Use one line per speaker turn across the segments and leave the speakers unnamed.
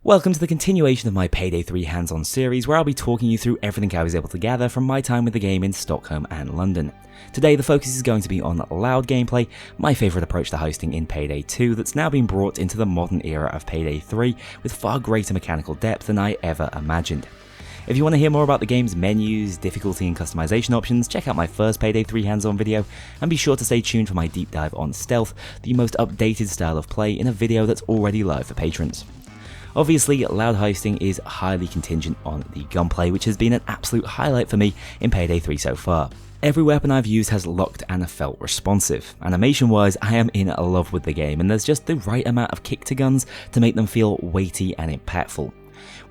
Welcome to the continuation of my Payday 3 hands-on series where I'll be talking you through everything I was able to gather from my time with the game in Stockholm and London. Today the focus is going to be on loud gameplay, my favourite approach to heisting in Payday 2 that's now been brought into the modern era of Payday 3 with far greater mechanical depth than I ever imagined. If you want to hear more about the game's menus, difficulty and customization options, check out my first Payday 3 hands-on video, and be sure to stay tuned for my deep dive on stealth, the most updated style of play in a video that's already live for patrons. Obviously, loud heisting is highly contingent on the gunplay, which has been an absolute highlight for me in Payday 3 so far. Every weapon I've used has locked and felt responsive. Animation wise, I am in love with the game, and there's just the right amount of kick to guns to make them feel weighty and impactful.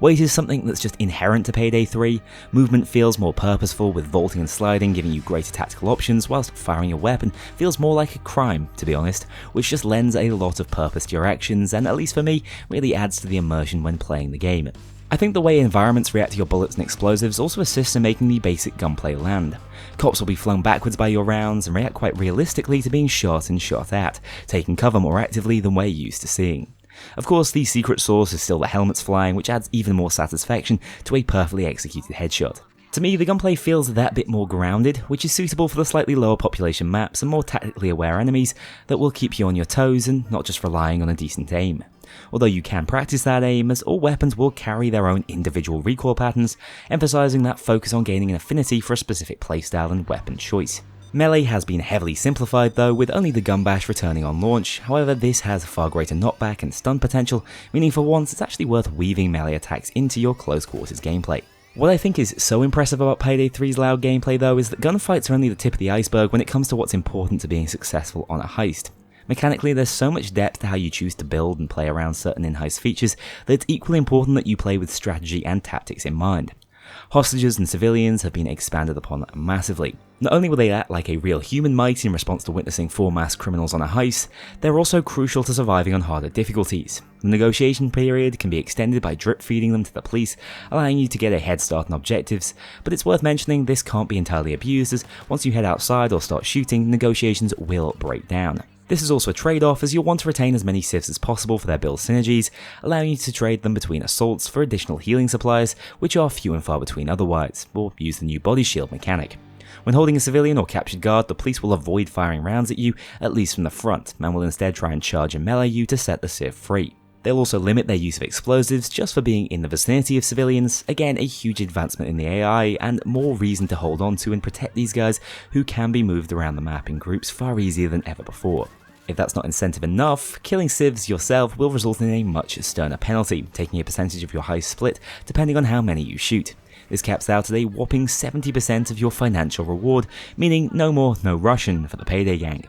Weight is something that's just inherent to Payday 3, movement feels more purposeful with vaulting and sliding giving you greater tactical options, whilst firing a weapon feels more like a crime, to be honest, which just lends a lot of purpose to your actions and, at least for me, really adds to the immersion when playing the game. I think the way environments react to your bullets and explosives also assists in making the basic gunplay land. Cops will be flung backwards by your rounds and react quite realistically to being shot and shot at, taking cover more actively than we're used to seeing. Of course, the secret sauce is still the helmets flying, which adds even more satisfaction to a perfectly executed headshot. To me, the gunplay feels that bit more grounded, which is suitable for the slightly lower population maps and more tactically aware enemies that will keep you on your toes and not just relying on a decent aim. Although you can practice that aim, as all weapons will carry their own individual recoil patterns, emphasising that focus on gaining an affinity for a specific playstyle and weapon choice. Melee has been heavily simplified though, with only the gun bash returning on launch. However, this has far greater knockback and stun potential, meaning for once it's actually worth weaving melee attacks into your close quarters gameplay. What I think is so impressive about Payday 3's loud gameplay though is that gunfights are only the tip of the iceberg when it comes to what's important to being successful on a heist. Mechanically, there's so much depth to how you choose to build and play around certain in-heist features that it's equally important that you play with strategy and tactics in mind. Hostages and civilians have been expanded upon massively. Not only will they act like a real human might in response to witnessing 4 masked criminals on a heist, they're also crucial to surviving on harder difficulties. The negotiation period can be extended by drip feeding them to the police, allowing you to get a head start on objectives, but it's worth mentioning this can't be entirely abused, as once you head outside or start shooting, negotiations will break down. This is also a trade-off, as you'll want to retain as many civs as possible for their build synergies, allowing you to trade them between assaults for additional healing supplies, which are few and far between otherwise, or use the new body shield mechanic. When holding a civilian or captured guard, the police will avoid firing rounds at you, at least from the front, and will instead try and charge and melee you to set the civ free. They'll also limit their use of explosives just for being in the vicinity of civilians, again a huge advancement in the AI and more reason to hold on to and protect these guys who can be moved around the map in groups far easier than ever before. If that's not incentive enough, killing civs yourself will result in a much sterner penalty, taking a percentage of your heist split depending on how many you shoot. This caps out at a whopping 70% of your financial reward, meaning no more no Russian for the Payday gang.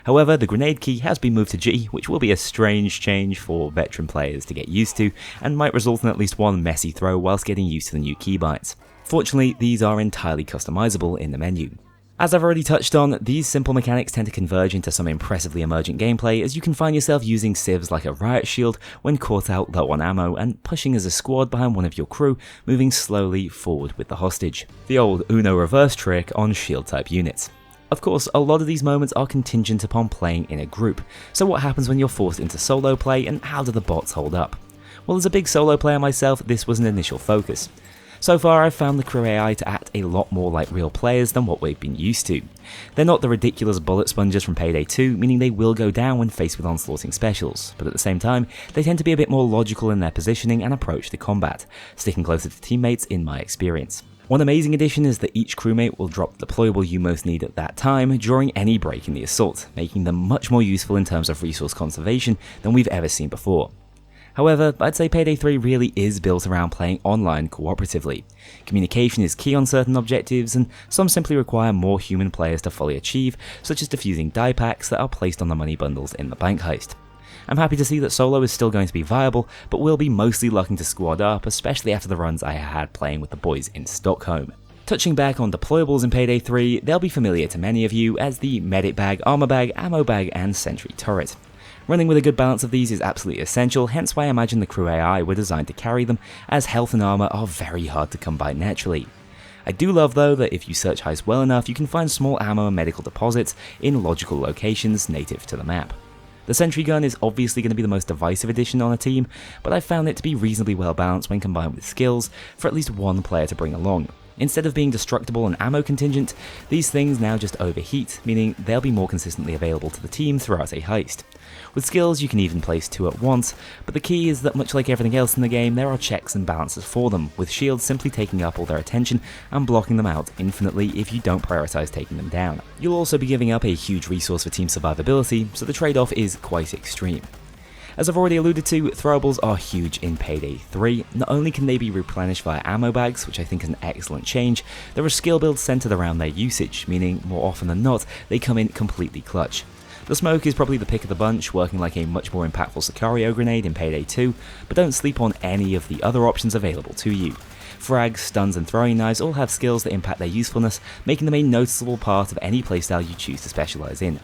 However, the grenade key has been moved to G, which will be a strange change for veteran players to get used to, and might result in at least one messy throw whilst getting used to the new keybinds. Fortunately, these are entirely customizable in the menu. As I've already touched on, these simple mechanics tend to converge into some impressively emergent gameplay, as you can find yourself using civs like a riot shield when caught out low on ammo and pushing as a squad behind one of your crew, moving slowly forward with the hostage. The old Uno reverse trick on shield type units. Of course, a lot of these moments are contingent upon playing in a group, so what happens when you're forced into solo play and how do the bots hold up? Well, as a big solo player myself, this was an initial focus. So far, I've found the crew AI to act a lot more like real players than what we've been used to. They're not the ridiculous bullet sponges from Payday 2, meaning they will go down when faced with onslaughting specials, but at the same time, they tend to be a bit more logical in their positioning and approach to combat, sticking closer to teammates in my experience. One amazing addition is that each crewmate will drop the deployable you most need at that time during any break in the assault, making them much more useful in terms of resource conservation than we've ever seen before. However, I'd say Payday 3 really is built around playing online cooperatively. Communication is key on certain objectives, and some simply require more human players to fully achieve, such as defusing die packs that are placed on the money bundles in the bank heist. I'm happy to see that solo is still going to be viable, but will be mostly looking to squad up, especially after the runs I had playing with the boys in Stockholm. Touching back on deployables in Payday 3, they'll be familiar to many of you as the medic bag, armor bag, ammo bag, and sentry turret. Running with a good balance of these is absolutely essential, hence why I imagine the crew AI were designed to carry them, as health and armor are very hard to come by naturally. I do love though that if you search heist well enough, you can find small ammo and medical deposits in logical locations native to the map. The sentry gun is obviously going to be the most divisive addition on a team, but I found it to be reasonably well balanced when combined with skills for at least one player to bring along. Instead of being destructible and ammo contingent, these things now just overheat, meaning they'll be more consistently available to the team throughout a heist. With skills you can even place 2 at once, but the key is that much like everything else in the game, there are checks and balances for them, with shields simply taking up all their attention and blocking them out infinitely if you don't prioritise taking them down. You'll also be giving up a huge resource for team survivability, so the trade-off is quite extreme. As I've already alluded to, throwables are huge in Payday 3. Not only can they be replenished via ammo bags, which I think is an excellent change, there are skill builds centered around their usage, meaning more often than not, they come in completely clutch. The smoke is probably the pick of the bunch, working like a much more impactful Sicario grenade in Payday 2, but don't sleep on any of the other options available to you. Frags, stuns and throwing knives all have skills that impact their usefulness, making them a noticeable part of any playstyle you choose to specialise in.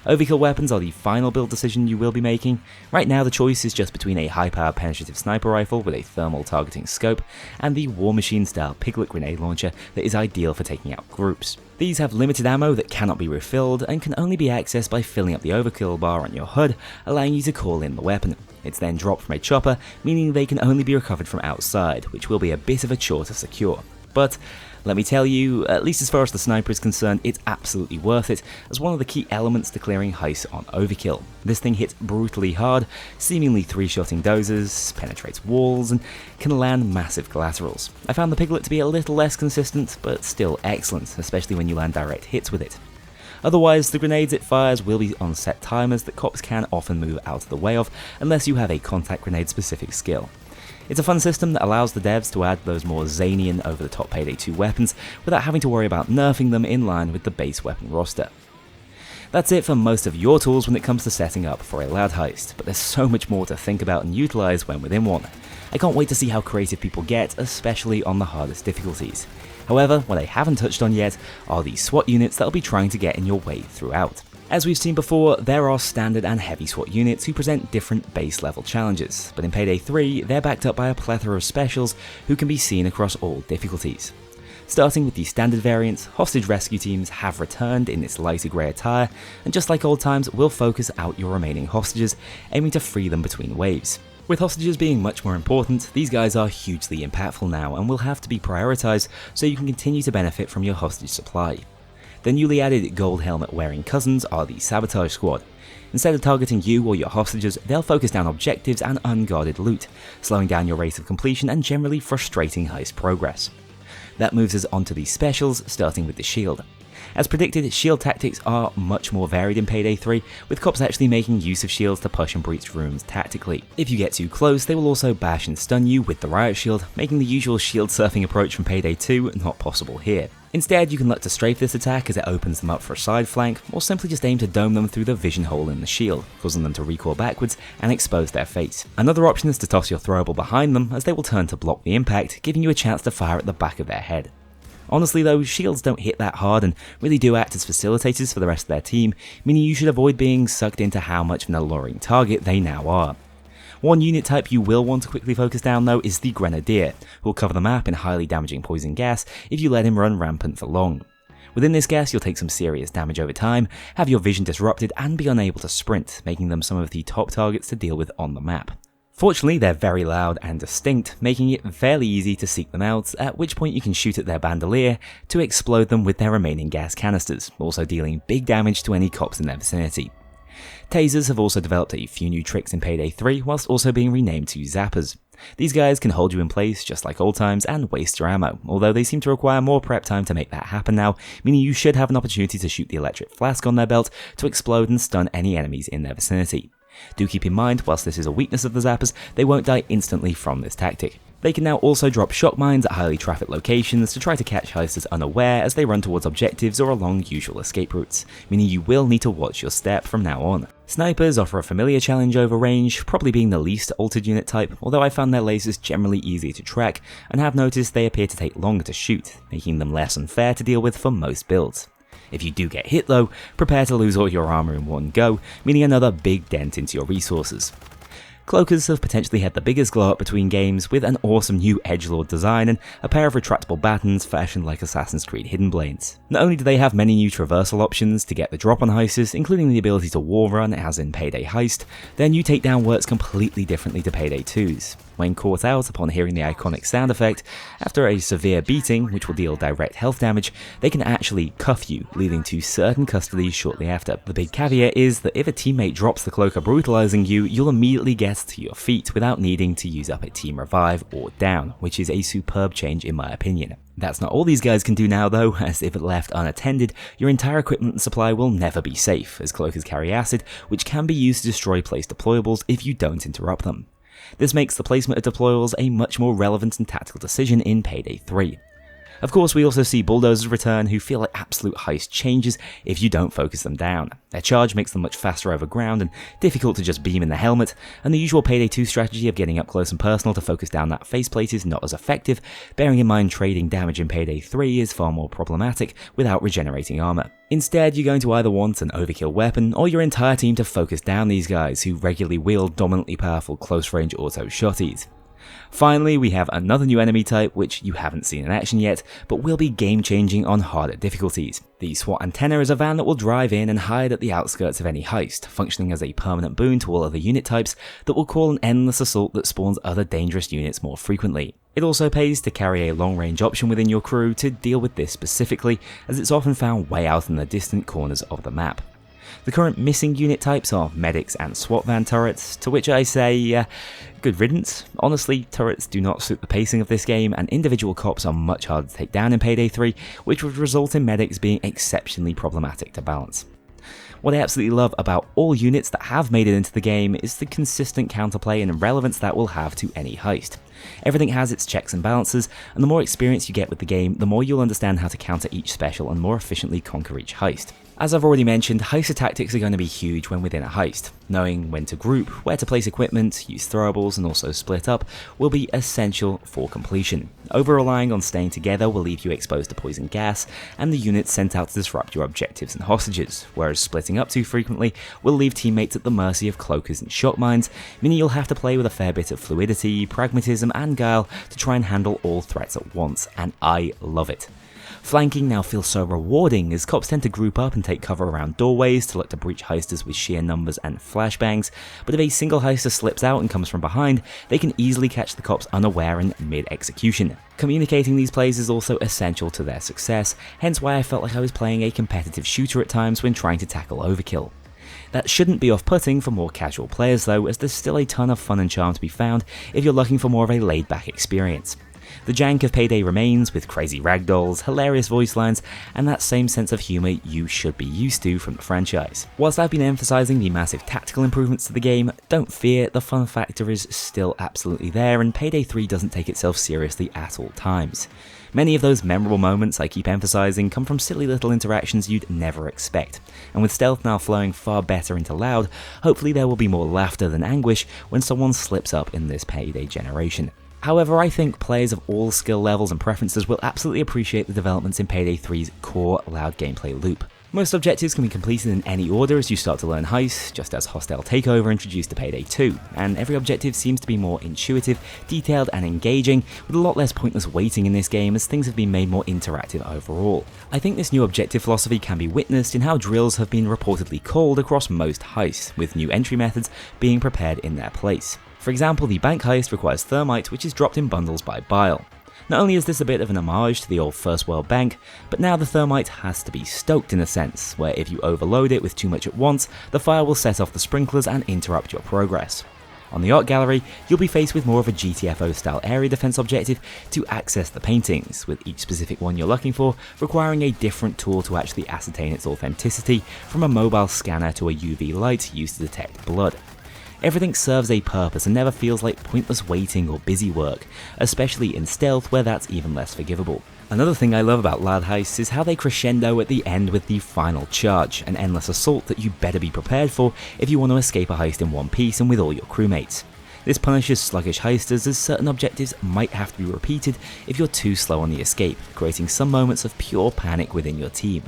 Overkill weapons are the final build decision you will be making. Right now the choice is just between a high-powered penetrative sniper rifle with a thermal targeting scope and the War Machine style piglet grenade launcher that is ideal for taking out groups. These have limited ammo that cannot be refilled and can only be accessed by filling up the overkill bar on your HUD, allowing you to call in the weapon. It's then dropped from a chopper, meaning they can only be recovered from outside, which will be a bit of a chore to secure. But let me tell you, at least as far as the sniper is concerned, it's absolutely worth it as one of the key elements to clearing heists on overkill. This thing hits brutally hard, seemingly 3-shotting dozers, penetrates walls, and can land massive collaterals. I found the piglet to be a little less consistent, but still excellent, especially when you land direct hits with it. Otherwise, the grenades it fires will be on set timers that cops can often move out of the way of, unless you have a contact grenade specific skill. It's a fun system that allows the devs to add those more zany and over-the-top Payday 2 weapons without having to worry about nerfing them in line with the base weapon roster. That's it for most of your tools when it comes to setting up for a loud heist, but there's so much more to think about and utilise when within one. I can't wait to see how creative people get, especially on the hardest difficulties. However, what I haven't touched on yet are the SWAT units that will be trying to get in your way throughout. As we've seen before, there are standard and heavy SWAT units who present different base level challenges, but in Payday 3 they're backed up by a plethora of specials who can be seen across all difficulties. Starting with the standard variants, hostage rescue teams have returned in this lighter grey attire, and just like old times, will focus out your remaining hostages, aiming to free them between waves. With hostages being much more important, these guys are hugely impactful now and will have to be prioritised so you can continue to benefit from your hostage supply. The newly added gold helmet wearing cousins are the Sabotage Squad. Instead of targeting you or your hostages, they'll focus down objectives and unguarded loot, slowing down your rate of completion and generally frustrating heist progress. That moves us onto the specials, starting with the shield. As predicted, shield tactics are much more varied in Payday 3, with cops actually making use of shields to push and breach rooms tactically. If you get too close, they will also bash and stun you with the riot shield, making the usual shield surfing approach from Payday 2 not possible here. Instead, you can look to strafe this attack as it opens them up for a side flank, or simply just aim to dome them through the vision hole in the shield, causing them to recoil backwards and expose their face. Another option is to toss your throwable behind them, as they will turn to block the impact, giving you a chance to fire at the back of their head. Honestly though, shields don't hit that hard and really do act as facilitators for the rest of their team, meaning you should avoid being sucked into how much of an alluring target they now are. One unit type you will want to quickly focus down though is the Grenadier, who will cover the map in highly damaging poison gas if you let him run rampant for long. Within this gas you'll take some serious damage over time, have your vision disrupted and be unable to sprint, making them some of the top targets to deal with on the map. Fortunately, they're very loud and distinct, making it fairly easy to seek them out, at which point you can shoot at their bandolier to explode them with their remaining gas canisters, also dealing big damage to any cops in their vicinity. Tasers have also developed a few new tricks in Payday 3, whilst also being renamed to Zappers. These guys can hold you in place just like old times and waste your ammo, although they seem to require more prep time to make that happen now, meaning you should have an opportunity to shoot the electric flask on their belt to explode and stun any enemies in their vicinity. Do keep in mind, whilst this is a weakness of the Zappers, they won't die instantly from this tactic. They can now also drop shock mines at highly trafficked locations to try to catch heisters unaware as they run towards objectives or along usual escape routes, meaning you will need to watch your step from now on. Snipers offer a familiar challenge over range, probably being the least altered unit type, although I found their lasers generally easier to track and have noticed they appear to take longer to shoot, making them less unfair to deal with for most builds. If you do get hit though, prepare to lose all your armor in one go, meaning another big dent into your resources. Cloakers have potentially had the biggest glow up between games with an awesome new edgelord design and a pair of retractable batons fashioned like Assassin's Creed Hidden Blades. Not only do they have many new traversal options to get the drop on heisters, including the ability to wall run as in Payday Heist, their new takedown works completely differently to Payday 2's. When caught out upon hearing the iconic sound effect, after a severe beating, which will deal direct health damage, they can actually cuff you, leading to certain custody shortly after. The big caveat is that if a teammate drops the cloaker brutalizing you, you'll immediately get to your feet without needing to use up a team revive or down, which is a superb change in my opinion. That's not all these guys can do now though, as if left unattended, your entire equipment and supply will never be safe, as cloakers carry acid, which can be used to destroy placed deployables if you don't interrupt them. This makes the placement of deployables a much more relevant and tactical decision in Payday 3. Of course, we also see bulldozers return who feel like absolute heist changes if you don't focus them down. Their charge makes them much faster over ground and difficult to just beam in the helmet, and the usual Payday 2 strategy of getting up close and personal to focus down that faceplate is not as effective, bearing in mind trading damage in Payday 3 is far more problematic without regenerating armor. Instead, you're going to either want an overkill weapon or your entire team to focus down these guys who regularly wield dominantly powerful close-range auto shotties. Finally, we have another new enemy type which you haven't seen in action yet, but will be game-changing on harder difficulties. The SWAT antenna is a van that will drive in and hide at the outskirts of any heist, functioning as a permanent boon to all other unit types that will call an endless assault that spawns other dangerous units more frequently. It also pays to carry a long-range option within your crew to deal with this specifically, as it's often found way out in the distant corners of the map. The current missing unit types are medics and SWAT van turrets, to which I say, good riddance. Honestly, turrets do not suit the pacing of this game, and individual cops are much harder to take down in Payday 3, which would result in medics being exceptionally problematic to balance. What I absolutely love about all units that have made it into the game is the consistent counterplay and relevance that will have to any heist. Everything has its checks and balances, and the more experience you get with the game, the more you'll understand how to counter each special and more efficiently conquer each heist. As I've already mentioned, heister tactics are going to be huge when within a heist. Knowing when to group, where to place equipment, use throwables and also split up will be essential for completion. Over-relying on staying together will leave you exposed to poison gas and the units sent out to disrupt your objectives and hostages, whereas splitting up too frequently will leave teammates at the mercy of cloakers and shock mines, meaning you'll have to play with a fair bit of fluidity, pragmatism and guile to try and handle all threats at once, and I love it. Flanking now feels so rewarding as cops tend to group up and take cover around doorways to look to breach heisters with sheer numbers and flashbangs, but if a single heister slips out and comes from behind, they can easily catch the cops unaware and mid-execution. Communicating these plays is also essential to their success, hence why I felt like I was playing a competitive shooter at times when trying to tackle overkill. That shouldn't be off-putting for more casual players though, as there's still a ton of fun and charm to be found if you're looking for more of a laid-back experience. The jank of Payday remains, with crazy ragdolls, hilarious voice lines, and that same sense of humour you should be used to from the franchise. Whilst I've been emphasising the massive tactical improvements to the game, don't fear, the fun factor is still absolutely there, and Payday 3 doesn't take itself seriously at all times. Many of those memorable moments I keep emphasising come from silly little interactions you'd never expect, and with stealth now flowing far better into loud, hopefully there will be more laughter than anguish when someone slips up in this Payday generation. However, I think players of all skill levels and preferences will absolutely appreciate the developments in Payday 3's core loud gameplay loop. Most objectives can be completed in any order as you start to learn heists, just as Hostile Takeover introduced to Payday 2, and every objective seems to be more intuitive, detailed and engaging, with a lot less pointless waiting in this game as things have been made more interactive overall. I think this new objective philosophy can be witnessed in how drills have been reportedly called across most heists, with new entry methods being prepared in their place. For example, the bank heist requires thermite, which is dropped in bundles by Bile. Not only is this a bit of an homage to the old First World Bank, but now the thermite has to be stoked in a sense, where if you overload it with too much at once, the fire will set off the sprinklers and interrupt your progress. On the art gallery, you'll be faced with more of a GTFO style area defense objective to access the paintings, with each specific one you're looking for requiring a different tool to actually ascertain its authenticity, from a mobile scanner to a UV light used to detect blood. Everything serves a purpose and never feels like pointless waiting or busy work, especially in stealth where that's even less forgivable. Another thing I love about loud heists is how they crescendo at the end with the final charge, an endless assault that you better be prepared for if you want to escape a heist in one piece and with all your crewmates. This punishes sluggish heisters as certain objectives might have to be repeated if you're too slow on the escape, creating some moments of pure panic within your team.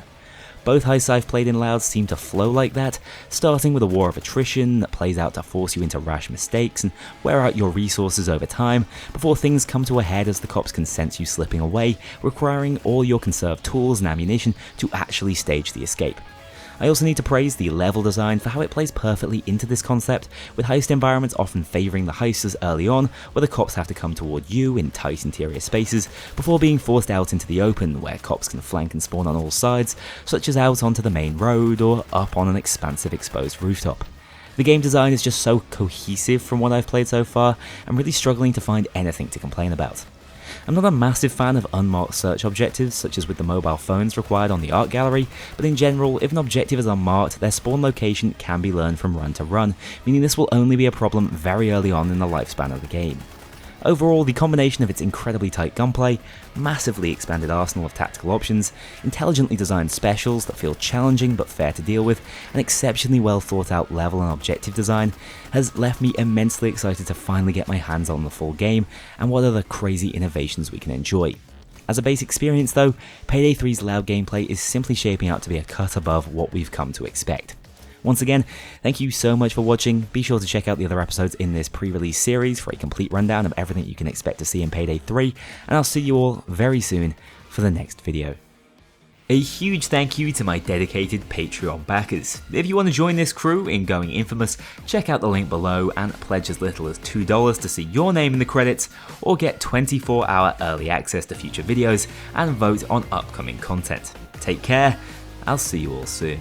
Both heists I've played in Loud seem to flow like that, starting with a war of attrition that plays out to force you into rash mistakes and wear out your resources over time, before things come to a head as the cops can sense you slipping away, requiring all your conserved tools and ammunition to actually stage the escape. I also need to praise the level design for how it plays perfectly into this concept, with heist environments often favouring the heisters early on, where the cops have to come toward you in tight interior spaces, before being forced out into the open, where cops can flank and spawn on all sides, such as out onto the main road or up on an expansive exposed rooftop. The game design is just so cohesive from what I've played so far, I'm really struggling to find anything to complain about. I'm not a massive fan of unmarked search objectives, such as with the mobile phones required on the art gallery, but in general, if an objective is unmarked, their spawn location can be learned from run to run, meaning this will only be a problem very early on in the lifespan of the game. Overall, the combination of its incredibly tight gunplay, massively expanded arsenal of tactical options, intelligently designed specials that feel challenging but fair to deal with, and exceptionally well thought out level and objective design has left me immensely excited to finally get my hands on the full game and what other crazy innovations we can enjoy. As a base experience though, Payday 3's Loud gameplay is simply shaping out to be a cut above what we've come to expect. Once again, thank you so much for watching. Be sure to check out the other episodes in this pre-release series for a complete rundown of everything you can expect to see in Payday 3, and I'll see you all very soon for the next video. A huge thank you to my dedicated Patreon backers. If you want to join this crew in going infamous, check out the link below and pledge as little as $2 to see your name in the credits, or get 24-hour early access to future videos and vote on upcoming content. Take care, I'll see you all soon.